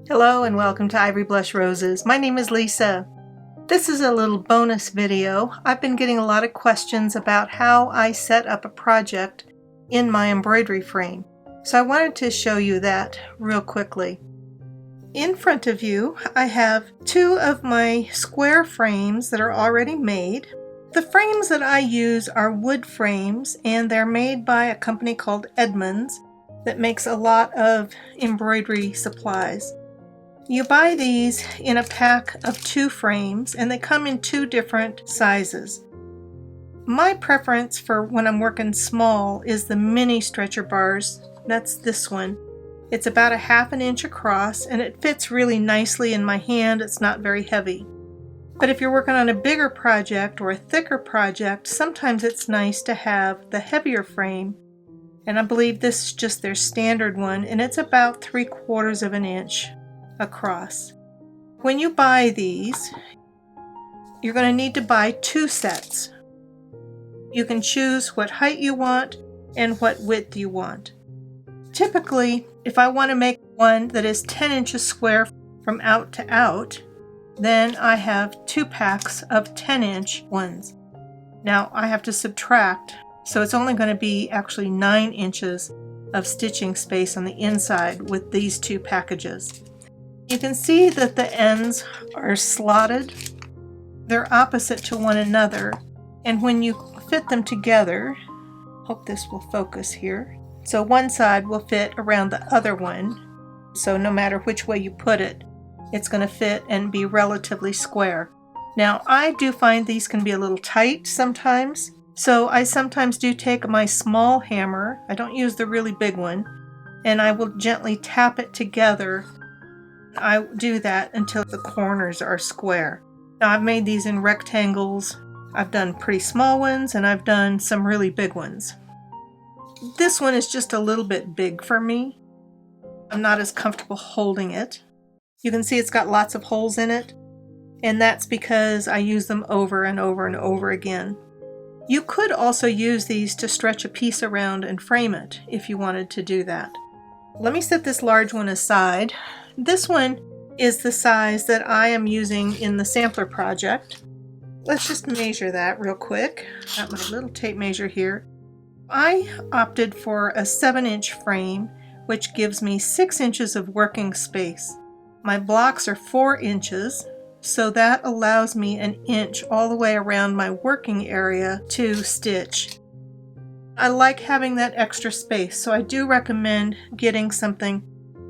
Hello and welcome to Ivory Blush Roses. My name is Lisa. This is a little bonus video. I've been getting a lot of questions about how I set up a project in my embroidery frame. So I wanted to show you that real quickly. In front of you, I have two of my square frames that are already made. The frames that I use are wood frames, and they're made by a company called Edmunds that makes a lot of embroidery supplies. You buy these in a pack of 2 frames, and they come in 2 different sizes. My preference for when I'm working small is the mini stretcher bars. That's this one. It's about 1/2 inch across, and it fits really nicely in my hand. It's not very heavy. But if you're working on a bigger project or a thicker project, sometimes it's nice to have the heavier frame. And I believe this is just their standard one, and it's about 3/4 of an inch across. When you buy these, you're going to need to buy 2 sets. You can choose what height you want and what width you want. Typically, if I want to make one that is 10 inches square from out to out, then I have 2 packs of 10-inch ones. Now I have to subtract, so it's only going to be actually 9 inches of stitching space on the inside with these 2 packages. You can see that the ends are slotted. They're opposite to one another, and when you fit them together, hope this will focus here. So one side will fit around the other one, so no matter which way you put it, it's going to fit and be relatively square. Now I do find these can be a little tight sometimes, so I sometimes do take my small hammer, I don't use the really big one, and I will gently tap it together. I do that until the corners are square. Now I've made these in rectangles. I've done pretty small ones, and I've done some really big ones. This one is just a little bit big for me. I'm not as comfortable holding it. You can see it's got lots of holes in it, and that's because I use them over and over and over again. You could also use these to stretch a piece around and frame it if you wanted to do that. Let me set this large one aside. This one is the size that I am using in the sampler project. Let's just measure that real quick. Got my little tape measure here. I opted for a 7-inch frame, which gives me 6 inches of working space. My blocks are 4 inches, so that allows me 1 inch all the way around my working area to stitch. I like having that extra space, so I do recommend getting something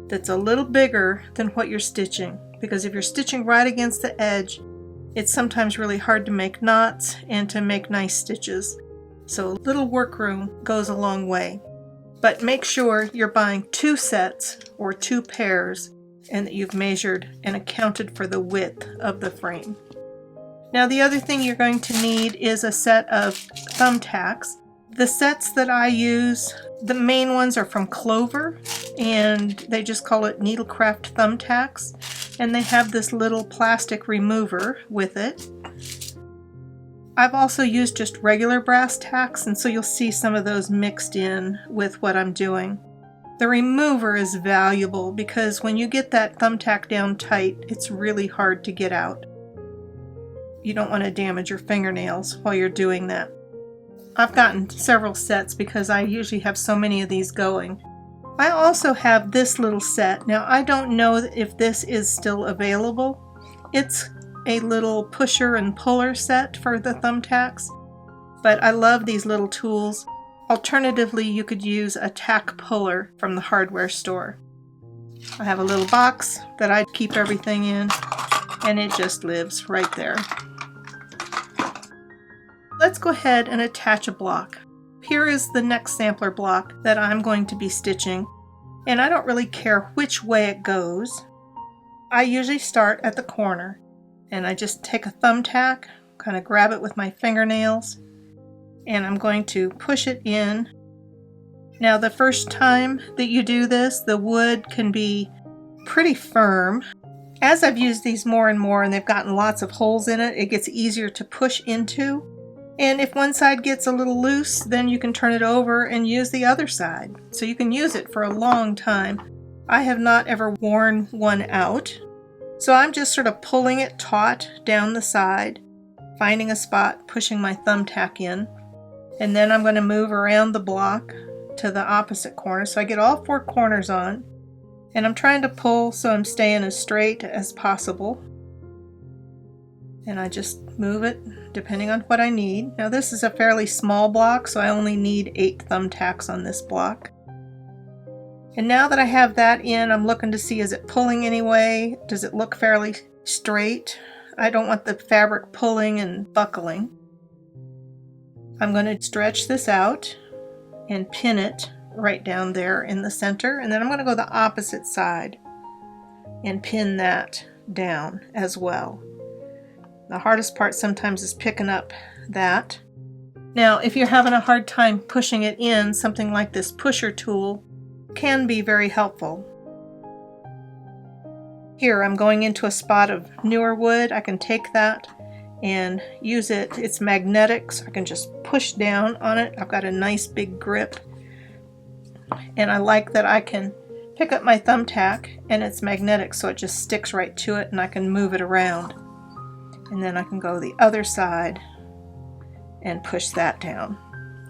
that's a little bigger than what you're stitching, because if you're stitching right against the edge, it's sometimes really hard to make knots and to make nice stitches. So a little workroom goes a long way. But make sure you're buying 2 sets or 2 pairs, and that you've measured and accounted for the width of the frame. Now the other thing you're going to need is a set of thumbtacks. The sets that I use, the main ones are from Clover, and they just call it Needlecraft Thumbtacks, and they have this little plastic remover with it. I've also used just regular brass tacks, and so you'll see some of those mixed in with what I'm doing. The remover is valuable because when you get that thumbtack down tight, it's really hard to get out. You don't want to damage your fingernails while you're doing that. I've gotten several sets because I usually have so many of these going. I also have this little set. Now I don't know if this is still available. It's a little pusher and puller set for the thumbtacks, but I love these little tools. Alternatively, you could use a tack puller from the hardware store. I have a little box that I keep everything in, and it just lives right there. Let's go ahead and attach a block. Here is the next sampler block that I'm going to be stitching, and I don't really care which way it goes. I usually start at the corner, and I just take a thumbtack, kind of grab it with my fingernails, and I'm going to push it in. Now the first time that you do this, the wood can be pretty firm. As I've used these more and more and they've gotten lots of holes in it, it gets easier to push into. And if one side gets a little loose, then you can turn it over and use the other side. So you can use it for a long time. I have not ever worn one out, so I'm just sort of pulling it taut down the side, finding a spot, pushing my thumbtack in, and then I'm going to move around the block to the opposite corner so I get all 4 corners on, and I'm trying to pull so I'm staying as straight as possible, and I just move it depending on what I need. Now this is a fairly small block, so I only need 8 thumbtacks on this block. And now that I have that in, I'm looking to see, is it pulling anyway? Does it look fairly straight? I don't want the fabric pulling and buckling. I'm going to stretch this out and pin it right down there in the center, and then I'm going to go the opposite side and pin that down as well. The hardest part sometimes is picking up that. Now, if you're having a hard time pushing it in, something like this pusher tool can be very helpful. Here I'm going into a spot of newer wood. I can take that and use it. It's magnetic, so I can just push down on it. I've got a nice big grip, and I like that I can pick up my thumbtack and it's magnetic, so it just sticks right to it and I can move it around. And then I can go the other side and push that down,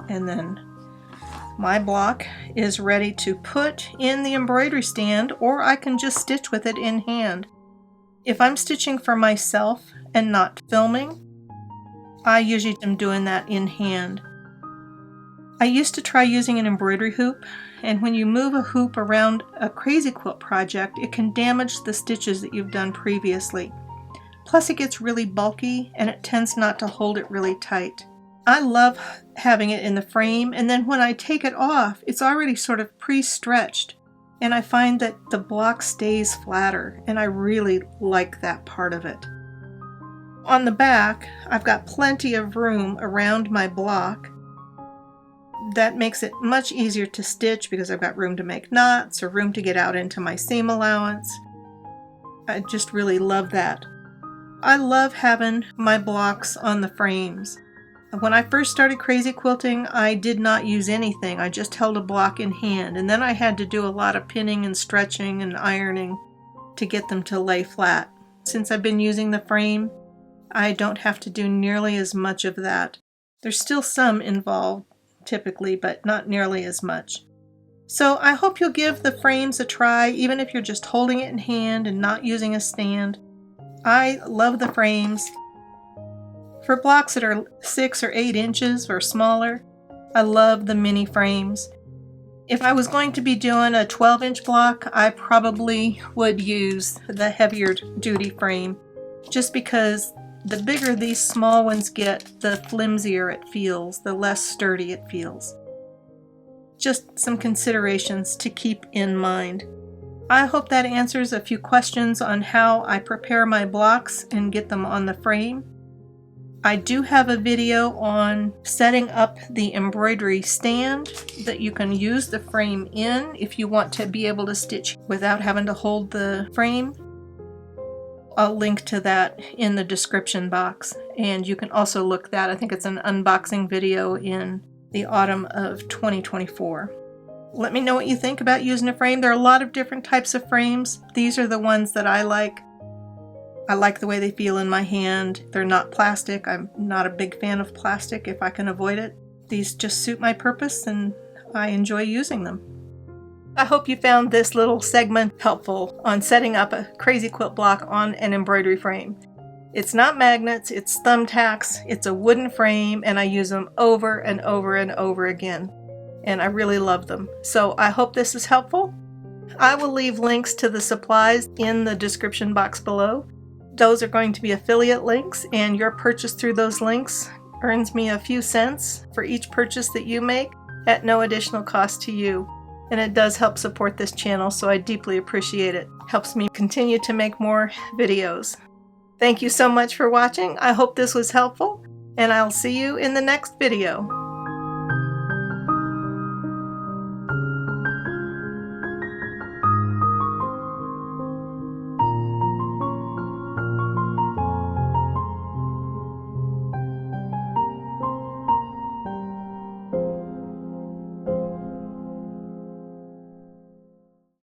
and then my block is ready to put in the embroidery stand, or I can just stitch with it in hand. If I'm stitching for myself and not filming, I usually am doing that in hand. I used to try using an embroidery hoop, and when you move a hoop around a crazy quilt project, it can damage the stitches that you've done previously. Plus it gets really bulky and it tends not to hold it really tight. I love having it in the frame, and then when I take it off, it's already sort of pre-stretched, and I find that the block stays flatter, and I really like that part of it. On the back, I've got plenty of room around my block. That makes it much easier to stitch because I've got room to make knots or room to get out into my seam allowance. I just really love that. I love having my blocks on the frames. When I first started crazy quilting, I did not use anything. I just held a block in hand, and then I had to do a lot of pinning and stretching and ironing to get them to lay flat. Since I've been using the frame, I don't have to do nearly as much of that. There's still some involved, typically, but not nearly as much. So I hope you'll give the frames a try, even if you're just holding it in hand and not using a stand. I love the frames. For blocks that are 6 or 8 inches or smaller, I love the mini frames. If I was going to be doing a 12-inch block, I probably would use the heavier duty frame, just because the bigger these small ones get, the flimsier it feels, the less sturdy it feels. Just some considerations to keep in mind. I hope that answers a few questions on how I prepare my blocks and get them on the frame. I do have a video on setting up the embroidery stand that you can use the frame in if you want to be able to stitch without having to hold the frame. I'll link to that in the description box, and you can also look that. I think it's an unboxing video in the autumn of 2024. Let me know what you think about using a frame. There are a lot of different types of frames. These are the ones that I like. I like the way they feel in my hand. They're not plastic. I'm not a big fan of plastic if I can avoid it. These just suit my purpose and I enjoy using them. I hope you found this little segment helpful on setting up a crazy quilt block on an embroidery frame. It's not magnets, it's thumbtacks, it's a wooden frame, and I use them over and over and over again. And I really love them. So I hope this is helpful. I will leave links to the supplies in the description box below. Those are going to be affiliate links, and your purchase through those links earns me a few cents for each purchase that you make at no additional cost to you. And it does help support this channel, so I deeply appreciate it. Helps me continue to make more videos. Thank you so much for watching. I hope this was helpful, and I'll see you in the next video.